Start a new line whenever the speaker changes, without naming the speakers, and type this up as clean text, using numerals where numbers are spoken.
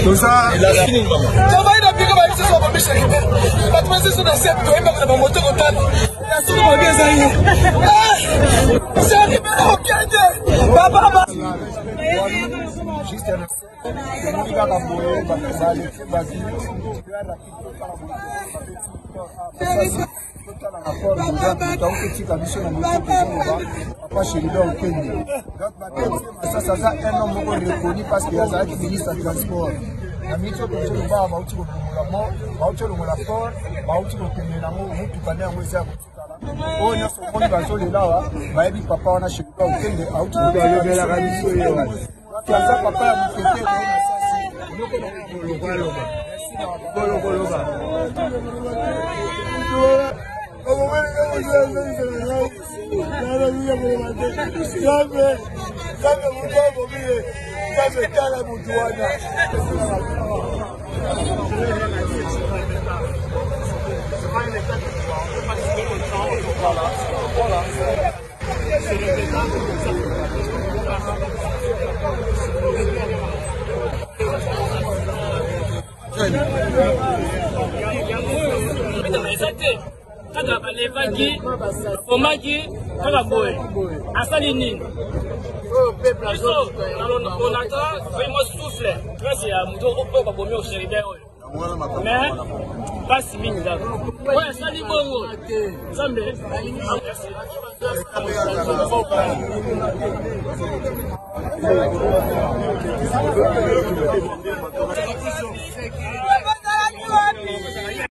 Tout ça. Ça un homme reconnu parce qu'il y a un ministre de transport. La ministre de transport
on attend vraiment souffle. C'est un mouton au mais pas si mine là. Ouais, ça dit bon. Ça